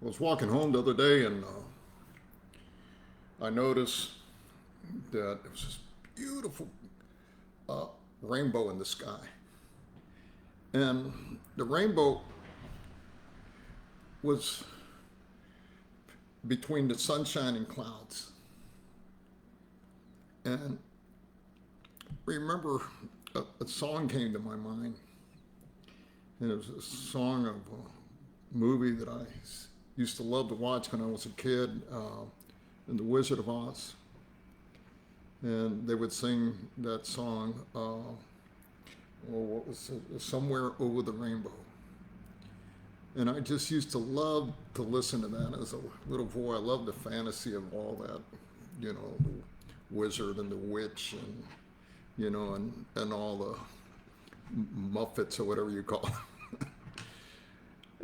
I was walking home the other day and I noticed that there was this beautiful uh, rainbow in the sky. And the rainbow was between the sunshine and clouds. And remember, a song came to my mind. And it was a song of a movie that I used to love to watch when I was a kid, in The Wizard of Oz. And they would sing that song, what was it? Somewhere Over the Rainbow. And I just used to love to listen to that as a little boy. I loved the fantasy of all that, the wizard and the witch and all the Muppets or whatever you call them.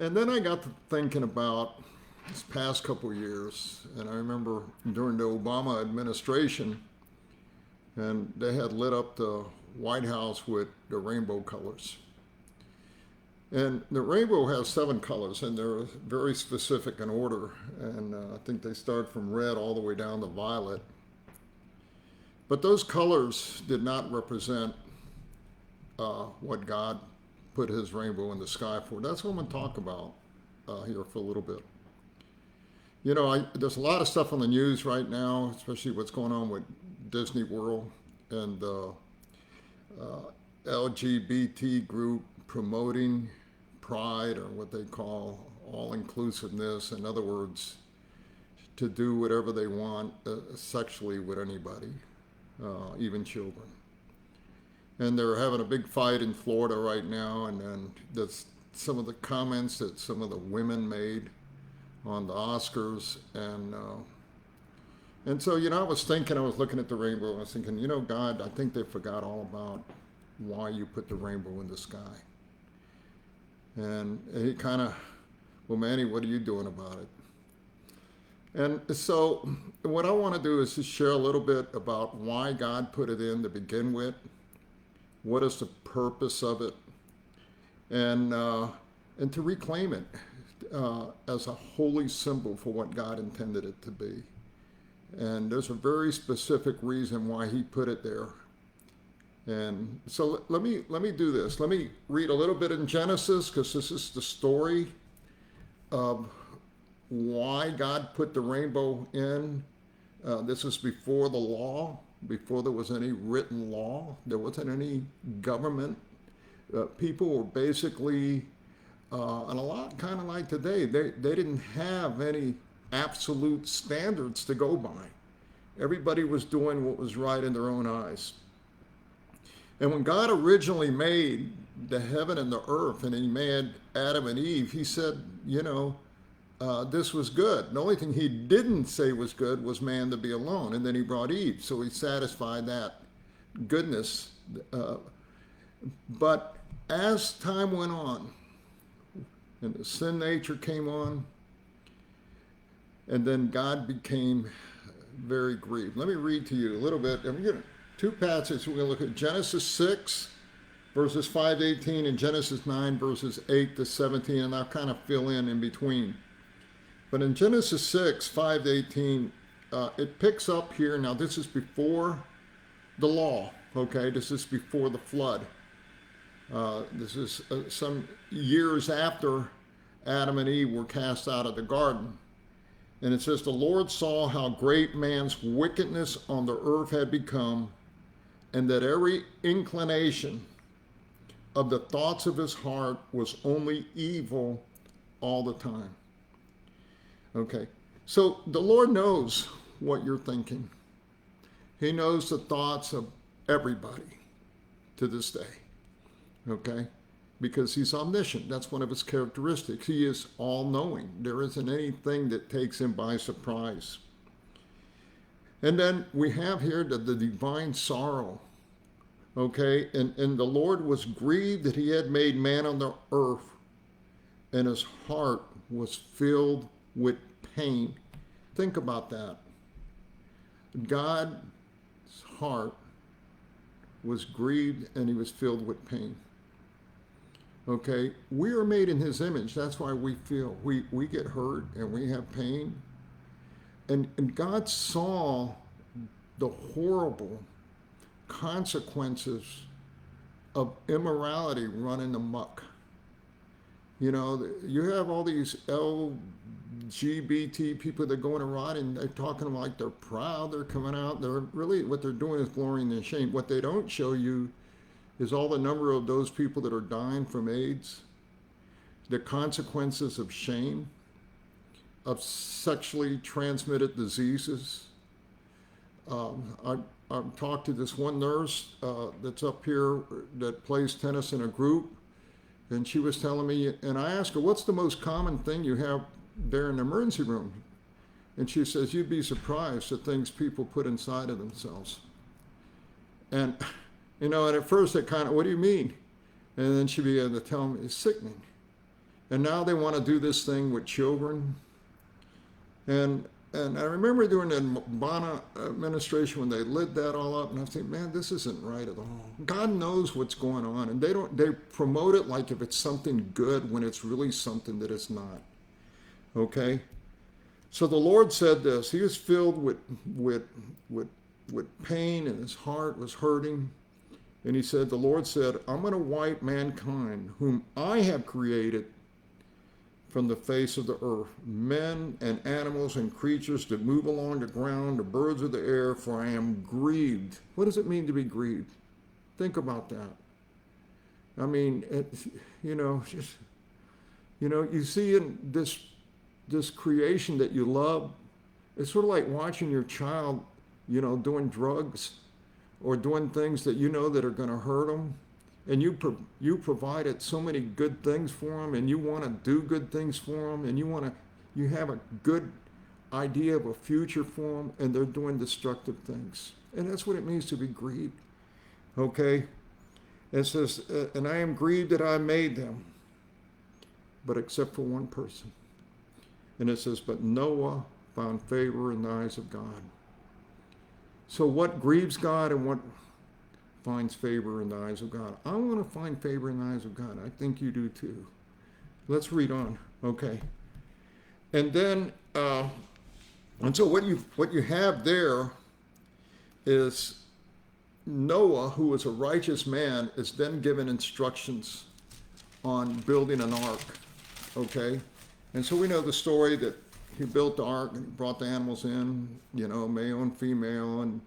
And then I got to thinking about this past couple of years, and I remember during the Obama administration, and they had lit up the White House with the rainbow colors. And the rainbow has 7 colors, and they're very specific in order. And I think they start from red all the way down to violet. But those colors did not represent what God put his rainbow in the sky for. That's what I'm going to talk about here for a little bit. There's a lot of stuff on the news right now, especially what's going on with Disney World and the LGBT group promoting pride, or what they call all-inclusiveness. In other words, to do whatever they want sexually with anybody, even children. And they're having a big fight in Florida right now, and that's some of the comments that some of the women made on the Oscars. And so, I was looking at the rainbow, and I was thinking, God, I think they forgot all about why you put the rainbow in the sky. And he kind of, well, Manny, what are you doing about it? And so what I want to do is just share a little bit about why God put it in to begin with. What is the purpose of it? And to reclaim it as a holy symbol for what God intended it to be. And there's a very specific reason why he put it there. And so let me do this. Let me read a little bit in Genesis, because this is the story of why God put the rainbow in. This is before the law, before there was any written law. There wasn't any government. People were basically, and a lot kind of like today, they didn't have any absolute standards to go by. Everybody was doing what was right in their own eyes. And when God originally made the heaven and the earth, and he made Adam and Eve, he said, this was good. The only thing he didn't say was good was man to be alone. And then he brought Eve. So he satisfied that goodness. But as time went on, and the sin nature came on, and then God became very grieved. Let me read to you a little bit. I'm going to 2 passages. We're going to look at Genesis 6, verses 5 to 18, and Genesis 9, verses 8 to 17, and I'll kind of fill in between. But in Genesis 6, 5 to 18, it picks up here. Now, this is before the law, okay? This is before the flood. This is some years after Adam and Eve were cast out of the garden. And it says, the Lord saw how great man's wickedness on the earth had become, and that every inclination of the thoughts of his heart was only evil all the time. Okay, so the Lord knows what you're thinking. He knows the thoughts of everybody to this day. Okay, because he's omniscient. That's one of his characteristics. He is all-knowing. There isn't anything that takes him by surprise. And then we have here the divine sorrow. Okay, and the Lord was grieved that he had made man on the earth, and his heart was filled with pain. Think about that. God's heart was grieved and he was filled with pain. Okay, we are made in his image. That's why we feel we get hurt and we have pain. And God saw the horrible consequences of immorality running amok. You know, you have all these LGBT people that go in around and they're talking like they're proud, they're coming out. They're really, what they're doing is glorying in shame. What they don't show you is all the number of those people that are dying from AIDS, the consequences of shame, of sexually transmitted diseases. I've talked to this one nurse that's up here that plays tennis in a group, and she was telling me, and I asked her, what's the most common thing you have there in the emergency room? And she says, you'd be surprised at things people put inside of themselves. And, you know, and at first it kind of, what do you mean? And then she began to tell me, it's sickening. And now they want to do this thing with children. And I remember during the Obama administration when they lit that all up, and I was thinking, man, this isn't right at all. God knows what's going on, and they promote it like if it's something good when it's really something that it's not. Okay? So the Lord said this. He was filled with pain, and his heart was hurting. And he said, the Lord said, I'm going to wipe mankind, whom I have created, from the face of the earth, men and animals and creatures that move along the ground, the birds of the air, for I am grieved. What does it mean to be grieved? Think about that. I mean, you see in this creation that you love, it's sort of like watching your child, doing drugs or doing things that you know that are going to hurt them. And you provided so many good things for them, and you want to do good things for them, and you have a good idea of a future for them, and they're doing destructive things. And that's what it means to be grieved. Okay? It says, and I am grieved that I made them, but except for one person. And it says, but Noah found favor in the eyes of God. So what grieves God and what finds favor in the eyes of God? I want to find favor in the eyes of God. I think you do too. Let's read on. Okay. And then, and so what you have there is Noah, who was a righteous man, is then given instructions on building an ark. Okay. And so we know the story that he built the ark and brought the animals in, male and female,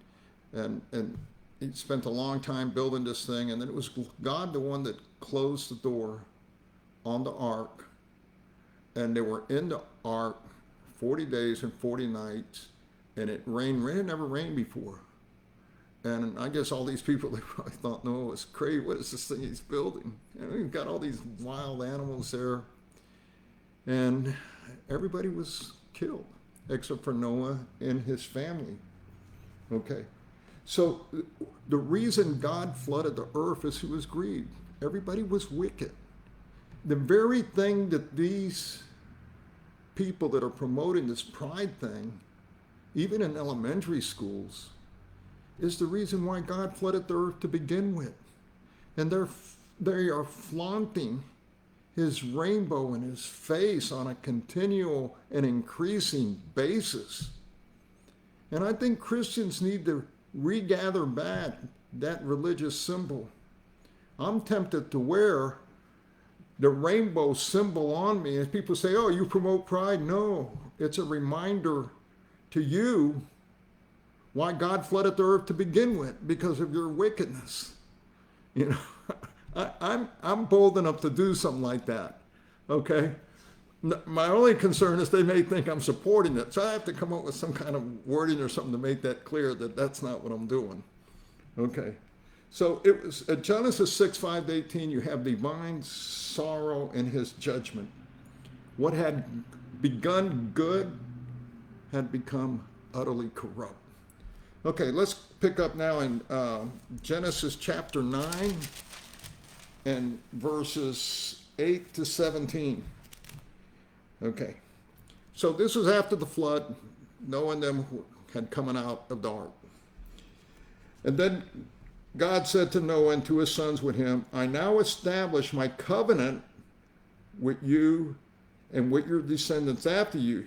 and he spent a long time building this thing, and then it was God the one that closed the door on the ark, and they were in the ark 40 days and 40 nights, and it rained. It never rained before. And I guess all these people, they probably thought, no, it's crazy. What is this thing he's building? We've got all these wild animals there. And everybody was killed, except for Noah and his family. Okay. So the reason God flooded the earth is he was grieved. Everybody was wicked. The very thing that these people that are promoting this pride thing, even in elementary schools, is the reason why God flooded the earth to begin with. And they are flaunting his rainbow in his face on a continual and increasing basis. And I think Christians need to regather back that religious symbol. I'm tempted to wear the rainbow symbol on me, and people say, oh, you promote pride. No, it's a reminder to you why God flooded the earth to begin with, because of your wickedness. I'm bold enough to do something like that. Okay? My only concern is they may think I'm supporting it, so I have to come up with some kind of wording or something to make that clear that that's not what I'm doing. Okay. So it was at Genesis 6:5-18, you have divine sorrow in his judgment. What had begun good had become utterly corrupt. Okay, let's pick up now in Genesis chapter 9 and verses 8-17. Okay, so this was after the flood. Noah and them had coming out of the ark. And then God said to Noah and to his sons with him, I now establish my covenant with you and with your descendants after you,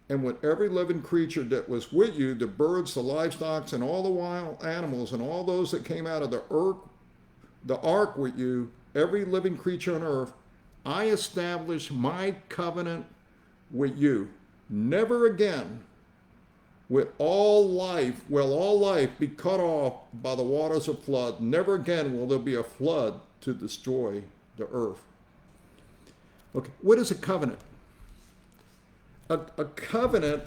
and with every living creature that was with you, the birds, the livestock, and all the wild animals, and all those that came out of the ark with you, every living creature on earth. I establish my covenant with you. Never again will all life be cut off by the waters of flood. Never again will there be a flood to destroy the earth. Okay, what is a covenant? A covenant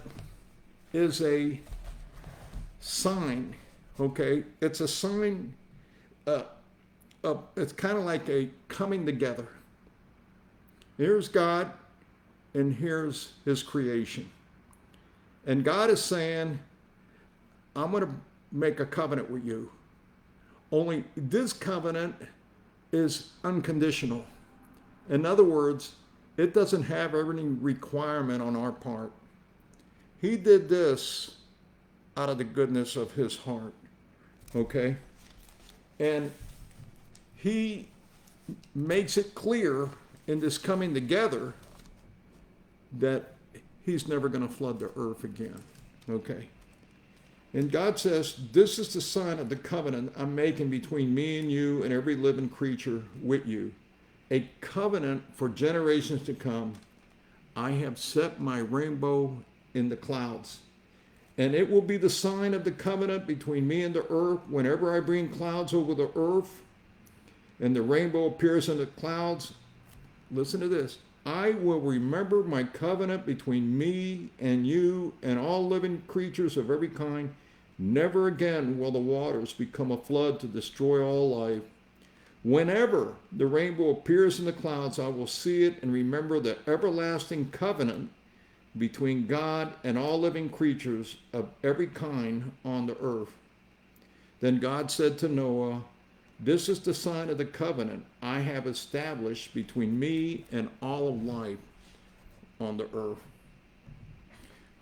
is a sign, okay? It's a sign, it's kind of like a coming together. Here's God, and here's his creation. And God is saying, I'm going to make a covenant with you. Only this covenant is unconditional. In other words, it doesn't have any requirement on our part. He did this out of the goodness of his heart, okay? And he makes it clear in this coming together that he's never going to flood the earth again, okay? And God says, this is the sign of the covenant I'm making between me and you and every living creature with you. A covenant for generations to come. I have set my rainbow in the clouds. And it will be the sign of the covenant between me and the earth. Whenever I bring clouds over the earth and the rainbow appears in the clouds, listen to this. I will remember my covenant between me and you and all living creatures of every kind. Never again will the waters become a flood to destroy all life. Whenever the rainbow appears in the clouds, I will see it and remember the everlasting covenant between God and all living creatures of every kind on the earth. Then God said to Noah, this is the sign of the covenant I have established between me and all of life on the earth.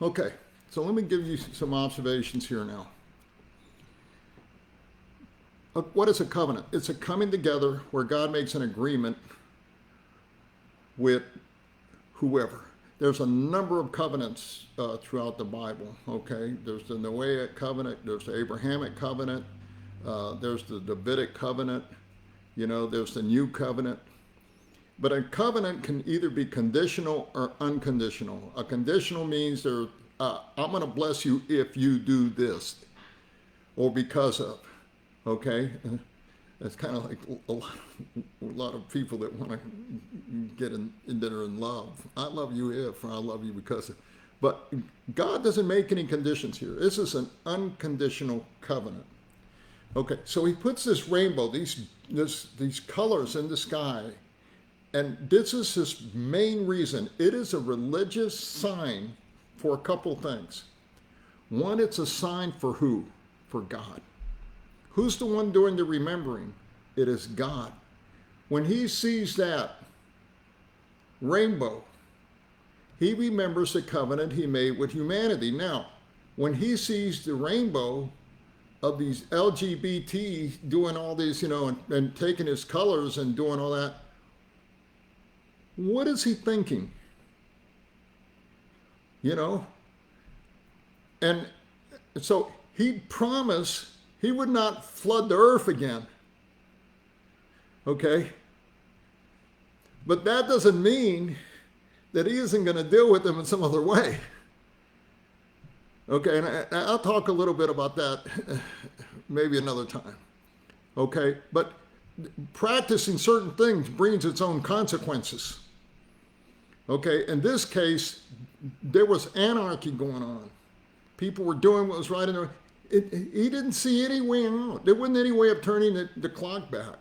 Okay, so let me give you some observations here now. What is a covenant? It's a coming together where God makes an agreement with whoever. There's a number of covenants throughout the Bible, okay? There's the Noahic covenant, there's the Abrahamic covenant, there's the Davidic covenant, there's the New Covenant. But a covenant can either be conditional or unconditional. A conditional means I'm going to bless you if you do this or because of. Okay, it's kind of like a lot of people that want to get in that are in love. I love you if, or I love you because of. But God doesn't make any conditions here. This is an unconditional covenant. Okay, so he puts this rainbow, these colors in the sky, and this is his main reason. It is a religious sign for a couple things. One, it's a sign for who? For God. Who's the one doing the remembering? It is God. When he sees that rainbow, he remembers the covenant he made with humanity. Now, when he sees the rainbow of these LGBT doing all these, and taking his colors and doing all that, what is he thinking? And so he promised he would not flood the earth again. Okay? But that doesn't mean that he isn't going to deal with them in some other way. Okay, and I'll talk a little bit about that maybe another time. Okay, but practicing certain things brings its own consequences. Okay, in this case, there was anarchy going on. People were doing what was right in their... He didn't see any way out. There wasn't any way of turning the clock back.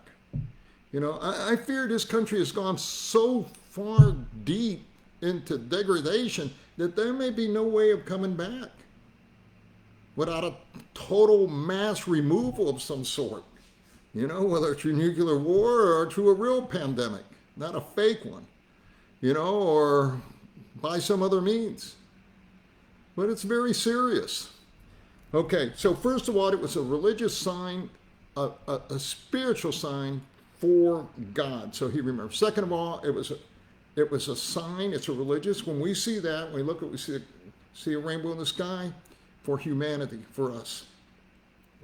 I fear this country has gone so far deep into degradation that there may be no way of coming back without a total mass removal of some sort. Whether it's through nuclear war or through a real pandemic, not a fake one, or by some other means. But it's very serious. Okay, so first of all, it was a religious sign a spiritual sign for God. So he remembers. Second of all, it was a sign. It's a religious. When we see that, when we look at, we see a rainbow in the sky for humanity, for us.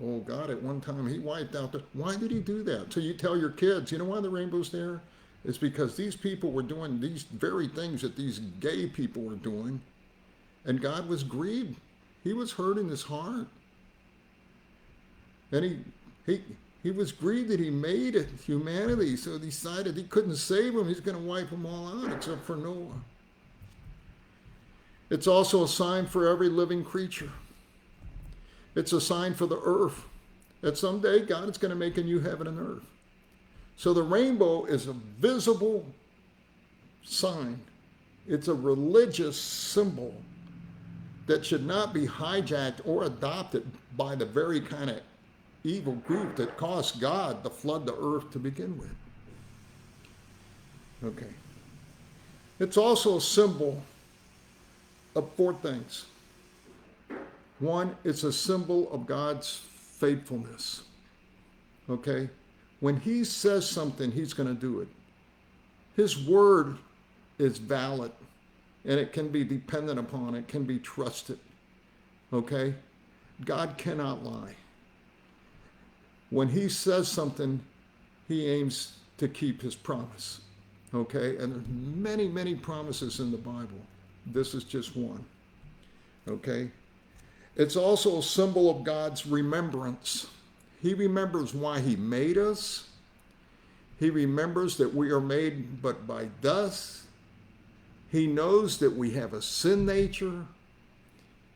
Oh, God, at one time he wiped out why did he do that? So you tell your kids, you know why the rainbow's there? It's because these people were doing these very things that these gay people were doing, and God was grieved. He was hurt in his heart. And he was grieved that he made it, humanity, so he decided he couldn't save them. He's going to wipe them all out except for Noah. It's also a sign for every living creature. It's a sign for the earth that someday God is going to make a new heaven and earth. So the rainbow is a visible sign. It's a religious symbol that should not be hijacked or adopted by the very kind of evil group that caused God to flood the earth to begin with. Okay. It's also a symbol of four things. One, it's a symbol of God's faithfulness. Okay? When he says something, he's going to do it. His word is valid, and it can be dependent upon, it can be trusted. Okay? God cannot lie. When he says something, he aims to keep his promise. Okay? And there's many, many promises in the Bible. This is just one. Okay? It's also a symbol of God's remembrance. He remembers why he made us. He remembers that we are made but by dust. He knows that we have a sin nature.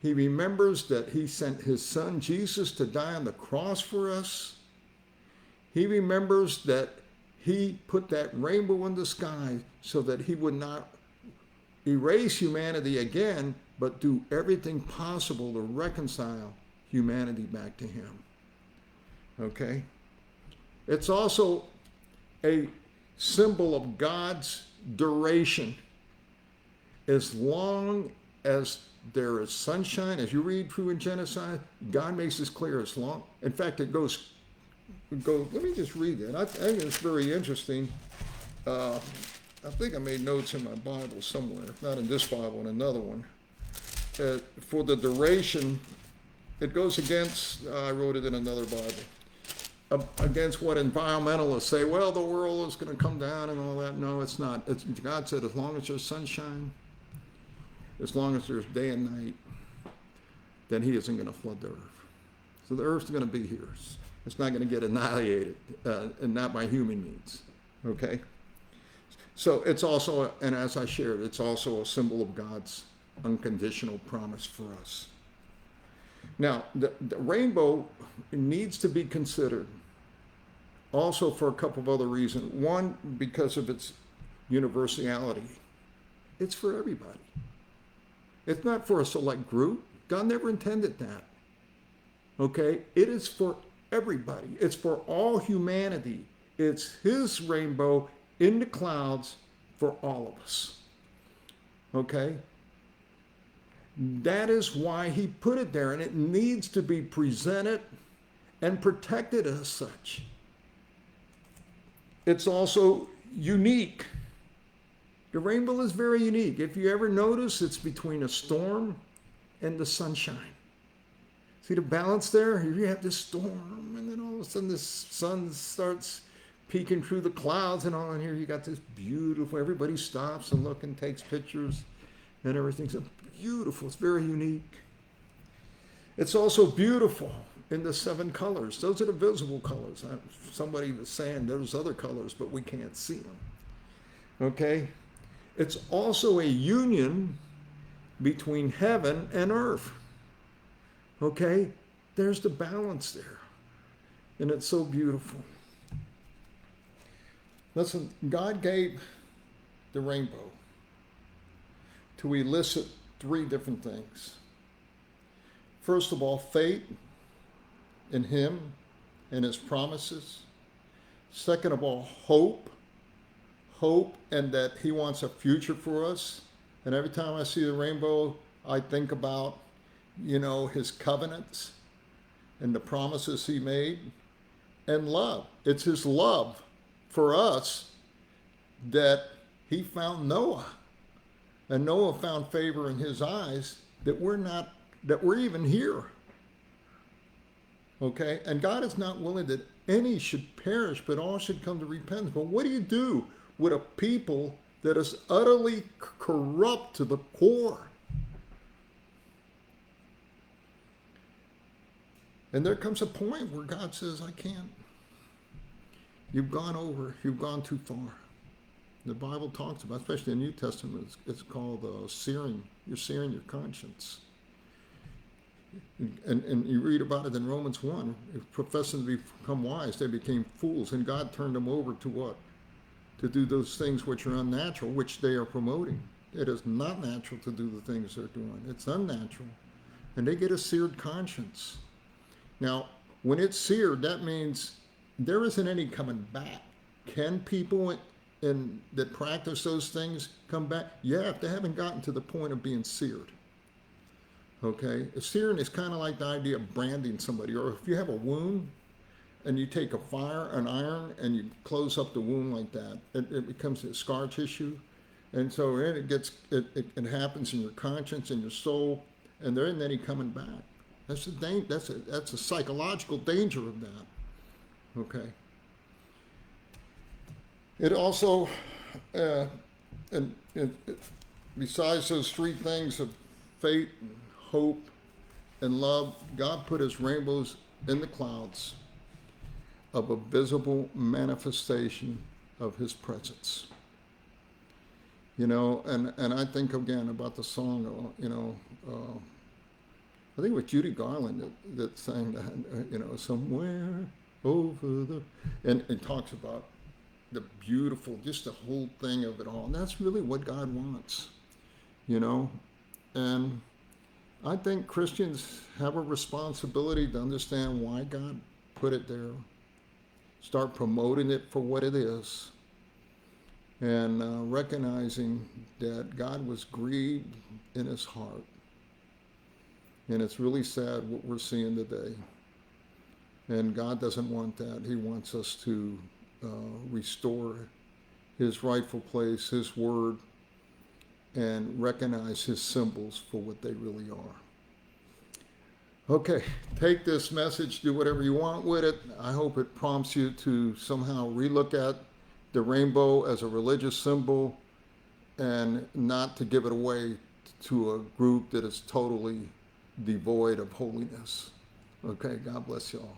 He remembers that he sent his son Jesus to die on the cross for us. He remembers that he put that rainbow in the sky so that he would not erase humanity again, but do everything possible to reconcile humanity back to him. Okay? It's also a symbol of God's duration. As long as there is sunshine, as you read through in Genesis, God makes this clear. As long, in fact, it goes. Let me just read that. I think it's very interesting. I think I made notes in my Bible somewhere, not in this Bible, in another one. For the duration, it goes against, I wrote it in another Bible, against what environmentalists say, well, the world is going to come down and all that. No, it's not. God said, as long as there's sunshine, as long as there's day and night, then he isn't going to flood the earth. So the earth's going to be here. It's not going to get annihilated, and not by human means. Okay? So it's also, and as I shared, it's also a symbol of God's unconditional promise for us. Now, the rainbow needs to be considered also for a couple of other reasons. One, because of its universality. It's for everybody. It's not for a select group. God never intended that. Okay? It is for everybody. It's for all humanity. It's his rainbow in the clouds for all of us. Okay? That is why he put it there, and it needs to be presented and protected as such. It's also unique. The rainbow is very unique. If you ever notice, it's between a storm and the sunshine. See the balance there? Here you have this storm, and then all of a sudden the sun starts peeking through the clouds and all, and here you got this beautiful, everybody stops and looks and takes pictures and everything's beautiful. It's very unique. It's also beautiful in the 7 colors. Those are the visible colors. Somebody was saying there's other colors, but we can't see them. Okay? It's also a union between heaven and earth. Okay? There's the balance there. And it's so beautiful. Listen, God gave the rainbow to elicit 3 different things. First of all, faith in him and his promises. Second of all, hope and that he wants a future for us. And every time I see the rainbow, I think about, his covenants and the promises he made. and love. It's his love for us that he found Noah. And Noah found favor in his eyes that we're even here. Okay? And God is not willing that any should perish, but all should come to repentance. But what do you do with a people that is utterly corrupt to the core? And there comes a point where God says, I can't. You've gone too far. The Bible talks about, especially in the New Testament, it's called searing. You're searing your conscience. And you read about it in Romans 1. If professing to become wise, they became fools, and God turned them over to what? To do those things which are unnatural, which they are promoting. It is not natural to do the things they're doing. It's unnatural. And they get a seared conscience. Now, when it's seared, that means there isn't any coming back. Can people that practice those things come back? Yeah, if they haven't gotten to the point of being seared. Okay? Searing is kind of like the idea of branding somebody. Or if you have a wound and you take an iron, and you close up the wound like that, it becomes a scar tissue. And so it happens in your conscience and your soul, and there isn't any coming back. That's a psychological danger of that. Okay. It also, besides those three things of faith, hope, and love, God put his rainbows in the clouds of a visible manifestation of his presence. And I think again about the song, I think it was Judy Garland that sang that, somewhere over the, and it talks about the beautiful, just the whole thing of it all. And that's really what God wants, And I think Christians have a responsibility to understand why God put it there, start promoting it for what it is, and recognizing that God was grieved in his heart. And it's really sad what we're seeing today. And God doesn't want that. He wants us to restore his rightful place, his word, and recognize his symbols for what they really are. Okay, take this message, do whatever you want with it. I hope it prompts you to somehow relook at the rainbow as a religious symbol and not to give it away to a group that is totally devoid of holiness. Okay, God bless you all.